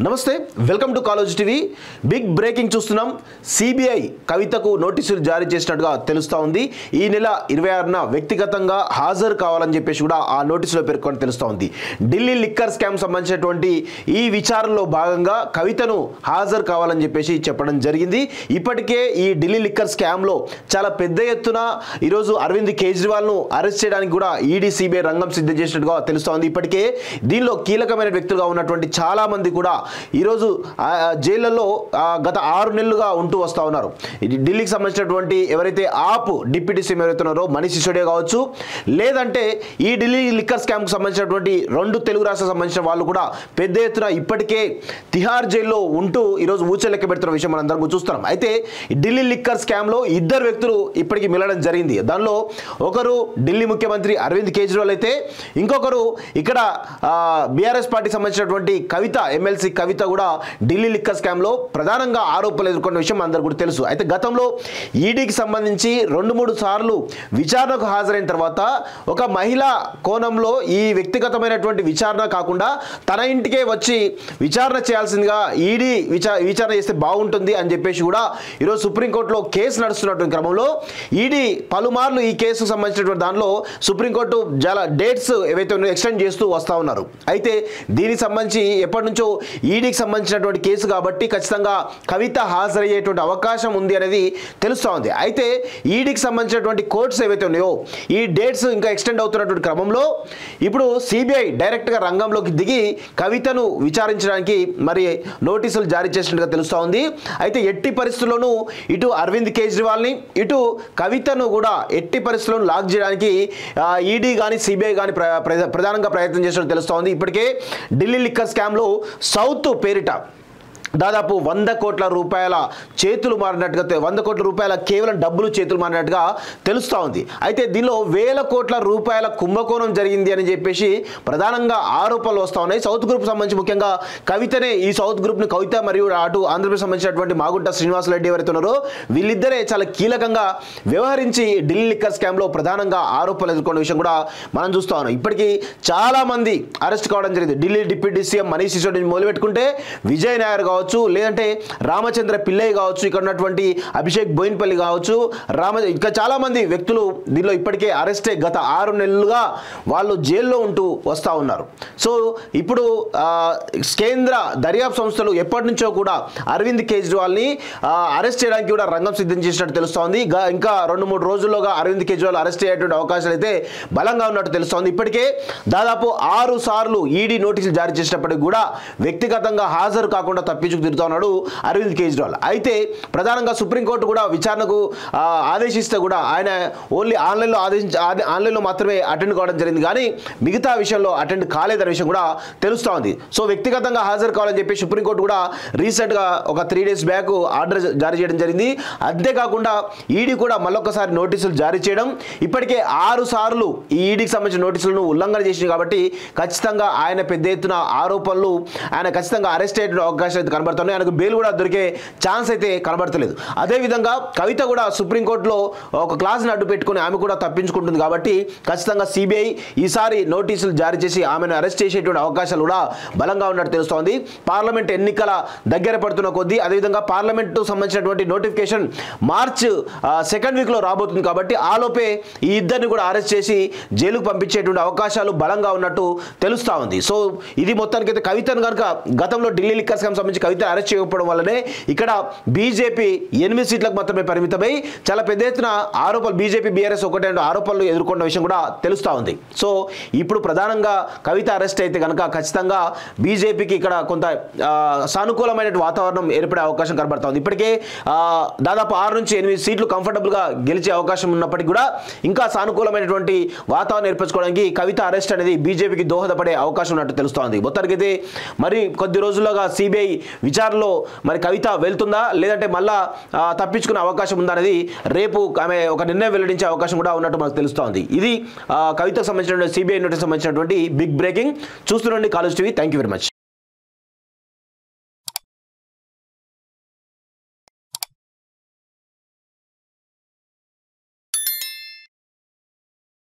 నమస్తే welcome to College TV big breaking చూస్తున్నాం CBI కవితకు నోటీసులు జారీ చేసినట్టుగా తెలుస్తా ఉంది ఈ నెల 26న వ్యక్తిగతంగా హాజరు కావాలని చెప్పేసి కూడా ఆ నోటీసులో పేర్కొని తెలుస్తా ఉంది ఢిల్లీ లిక్కర్ స్కామ్ సంబంధించినటువంటి ఈ విచారణలో భాగంగా కవితను హాజరు కావాలని చెప్పేసి చెప్పడం జరిగింది ఇప్పటికే ఈ ఢిల్లీ లిక్కర్ స్కామ్ లో చాలా పెద్ద ఎత్తున ఈ రోజు అరవింద్ కేజ్రీవాల్ ను అరెస్ట్ చేయడానికి కూడా ఈడీ సిబిఐ రంగం సిద్ధం చేసినట్టుగా తెలుస్తా ఉంది ఇప్పటికే దీనిలో కీలకమైన వ్యక్తులుగా ఉన్నటువంటి చాలా మంది కూడా ఈ రోజు జైళ్లలో గత 6 నెలలుగా ఉంటూ వస్తా ఉన్నారు ఢిల్లీకి సంబంధించినటువంటి ఎవరైతే ఆప్ డిప్యూటీ సీఎం ఎవరైతే ఉన్నారో మనీష్ సిసోడియా కావచ్చు లేదంటే ఈ ఢిల్లీ లిక్కర్ స్కామ్ కు సంబంధించినటువంటి రెండు తెలుగు రాష్ట్రాలకు సంబంధించిన వాళ్ళు కూడా పెద్ద ఎత్తున ఇప్పటికే తిహార్ జైల్లో ఉంటూ ఈ రోజు ఊచ లెక్క పెడుతున్న విషయం మనందరం చూస్తున్నాం అయితే ఢిల్లీ లిక్కర్ స్కామ్ లో ఇద్దరు వ్యక్తులు ఇప్పటికీ మిలడం జరిగింది దానిలో ఒకరు ఢిల్లీ ముఖ్యమంత్రి అరవింద్ కేజ్రీవాల్ అయితే ఇంకొకరు ఇక్కడ బీఆర్ఎస్ పార్టీకి సంబంధించినటువంటి కవిత ఎమ్మెల్సీ కవిత కూడా ఢిల్లీ లిక్కర్ స్కామ్ లో ప్రధానంగా ఆరోపణలు ఎదుర్కొన్న విషయం అందరికీ కూడా తెలుసు అయితే గతంలో ఈడీకి సంబంధించి 2-3 సార్లు విచారణకు హాజరైన తర్వాత ఒక మహిళా కోణంలో ఈ వ్యక్తిగతమైనటువంటి విచారణ కాకుండా తన ఇంటికే వచ్చి విచారణ చేయాల్సిందిగా ఈడీ విచారణ చేస్తే బాగుంటుంది అని చెప్పేసి కూడా ఈరోజు సుప్రీంకోర్టులో కేసు నడుస్తున్నటువంటి క్రమంలో ఈడీ పలుమార్లు ఈ కేసుకు సంబంధించినటువంటి దానిలో సుప్రీంకోర్టు చాలా డేట్స్ ఏవైతే ఉన్నాయో ఎక్స్టెండ్ చేస్తూ వస్తూ ఉన్నారు అయితే దీనికి సంబంధించి ఎప్పటి నుంచో ఈడీకి సంబంధించినటువంటి కేసు కాబట్టి ఖచ్చితంగా కవిత హాజరయ్యేటువంటి అవకాశం ఉంది అనేది తెలుస్తూ ఉంది అయితే ఈడీకి సంబంధించినటువంటి కోర్ట్స్ ఏవైతే ఉన్నాయో ఈ డేట్స్ ఇంకా ఎక్స్టెండ్ అవుతున్నటువంటి క్రమంలో ఇప్పుడు సిబిఐ డైరెక్ట్గా రంగంలోకి దిగి కవితను విచారించడానికి మరి నోటీసులు జారీ చేసినట్టుగా తెలుస్తూ ఉంది అయితే ఎట్టి పరిస్థితుల్లోనూ ఇటు అరవింద్ కేజ్రీవాల్ని ఇటు కవితను కూడా ఎట్టి పరిస్థితులను లాక్ చేయడానికి ఈడీ కానీ సిబిఐ కానీ ప్రధానంగా ప్రయత్నం చేసినట్టు తెలుస్తూ ఉంది ఇప్పటికే ఢిల్లీ లిక్కర్ స్కామ్లో సౌత్ పేరిట దాదాపు 100 కోట్ల రూపాయల చేతులు మారినట్టుగా 100 కోట్ల రూపాయల కేవలం డబ్బులు చేతులు మారినట్టుగా తెలుస్తూ ఉంది అయితే దీనిలో 1000 కోట్ల రూపాయల కుంభకోణం జరిగింది అని చెప్పేసి ప్రధానంగా ఆరోపణలు వస్తూ ఉన్నాయి సౌత్ గ్రూప్ సంబంధించి ముఖ్యంగా కవితనే ఈ సౌత్ గ్రూప్ని కవిత మరియు అటు ఆంధ్రప్రదేశ్ సంబంధించినటువంటి మాగుంట శ్రీనివాసరెడ్డి ఎవరైతే ఉన్నారో వీళ్ళిద్దరే చాలా కీలకంగా వ్యవహరించి ఢిల్లీ లిక్కర్ స్కామ్లో ప్రధానంగా ఆరోపణలు ఎదుర్కొన్న విషయం కూడా మనం చూస్తూ ఉన్నాం ఇప్పటికీ చాలా మంది అరెస్ట్ కావడం జరిగింది ఢిల్లీ డిప్యూటీ సీఎం మనీష్ సిసోడియా మొదలుపెట్టుకుంటే విజయ్ నాయర్ కావచ్చు లేదంటే రామచంద్ర పిల్లై కావచ్చు ఇక్కడ ఉన్నటువంటి అభిషేక్ బోయిన్పల్లి కావచ్చు ఇంకా చాలా మంది వ్యక్తులు దీనిలో ఇప్పటికే అరెస్టే గత 6 నెలలుగా వాళ్ళు జైల్లో ఉంటూ వస్తూ ఉన్నారు సో ఇప్పుడు కేంద్ర దర్యాప్తు సంస్థలు ఎప్పటి నుంచో కూడా అరవింద్ కేజ్రీవాల్ని అరెస్ట్ చేయడానికి కూడా రంగం సిద్ధం చేసినట్టు తెలుస్తోంది ఇంకా 2-3 రోజుల్లోగా అరవింద్ కేజ్రీవాల్ అరెస్ట్ అయ్యేటువంటి అవకాశాలు అయితే బలంగా ఉన్నట్టు తెలుస్తోంది ఇప్పటికే దాదాపు 6 సార్లు ఈడీ నోటీసులు జారీ చేసినప్పటికీ కూడా వ్యక్తిగతంగా హాజరు కాకుండా తప్పించు తిరుగుతా ఉన్నాడు అరవింద్ కేజ్రీవాల్ అయితే ప్రధానంగా సుప్రీంకోర్టు కూడా విచారణకు ఆదేశిస్తే కూడా ఆయన ఓన్లీ ఆన్లైన్లో మాత్రమే అటెండ్ కావడం జరిగింది కానీ మిగతా విషయంలో అటెండ్ కాలేదనే విషయం కూడా తెలుస్తూ ఉంది సో వ్యక్తిగతంగా హాజరు కావాలని చెప్పి సుప్రీంకోర్టు కూడా రీసెంట్గా ఒక 3 days బ్యాక్ ఆర్డర్ జారీ చేయడం జరిగింది అంతేకాకుండా ఈడీ కూడా మళ్ళొకసారి నోటీసులు జారీ చేయడం ఇప్పటికే 6 సార్లు ఈ ఈడీకి సంబంధించిన నోటీసులను ఉల్లంఘన చేసింది కాబట్టి ఖచ్చితంగా ఆయన పెద్ద ఎత్తున ఆరోపణలు ఆయన ఖచ్చితంగా అరెస్ట్ అయ్యే అవకాశం అయితే కనబడుతున్నాయి ఆయనకు బెయిల్ కూడా దొరికే ఛాన్స్ అయితే కనబడతలేదు అదేవిధంగా కవిత కూడా సుప్రీంకోర్టులో ఒక క్లాస్ని అడ్డు పెట్టుకుని ఆమె కూడా తప్పించుకుంటుంది కాబట్టి ఖచ్చితంగా సిబిఐ ఈసారి నోటీసులు జారీ చేసి ఆమెను అరెస్ట్ చేసేటువంటి అవకాశాలు కూడా బలంగా ఉన్నట్టు తెలుస్తోంది పార్లమెంట్ ఎన్నికల దగ్గర పడుతున్న కొద్దీ అదేవిధంగా పార్లమెంటు సంబంధించినటువంటి నోటిఫికేషన్ మార్చ్ 2nd వీక్లో రాబోతుంది కాబట్టి ఆలోపే ఈ ఇద్దరిని కూడా అరెస్ట్ చేసి జైలుకు పంపించేటువంటి అవకాశాలు బలంగా ఉన్నట్టు తెలుస్తూ ఉంది సో ఇది మొత్తానికైతే కవితను కనుక గతంలో ఢిల్లీ లిక్కర్ స్కామ్ సంబంధించి కవిత అరెస్ట్ చేయకపోవడం వల్లనే ఇక్కడ బీజేపీ 8 సీట్లకు మాత్రమే పరిమితమై చాలా పెద్ద ఎత్తున ఆరోపణలు బీజేపీ బీఆర్ఎస్ ఒకటే ఆరోపణలు ఎదుర్కొన్న విషయం కూడా తెలుస్తూ ఉంది సో ఇప్పుడు ప్రధానంగా కవిత అరెస్ట్ అయితే కనుక ఖచ్చితంగా బీజేపీకి ఇక్కడ కొంత సానుకూలమైన వాతావరణం ఏర్పడే అవకాశం కనబడుతుంది ఇప్పటికే దాదాపు 6 నుంచి 8 సీట్లు కంఫర్టబుల్గా గెలిచే అవకాశం ఉన్నప్పటికీ కూడా ఇంకా సానుకూలమైనటువంటి వాతావరణం ఏర్పరచుకోవడానికి కవిత అరెస్ట్ అనేది బీజేపీకి దోహదపడే అవకాశం ఉన్నట్టు తెలుస్తోంది మొత్తానికైతే మరి కొద్ది రోజుల్లోగా సిబిఐ విచారణలో మరి కవిత వెళ్తుందా లేదంటే మళ్ళా తప్పించుకునే అవకాశం ఉందా అనేది రేపు ఆమె ఒక నిర్ణయం వెల్లడించే అవకాశం కూడా ఉన్నట్టు మనకు తెలుస్తోంది ఇది కవితకు సంబంధించిన సిబిఐ నోటీస్ సంబంధించినటువంటి బిగ్ బ్రేకింగ్ చూస్తుండండి college TV thank you very much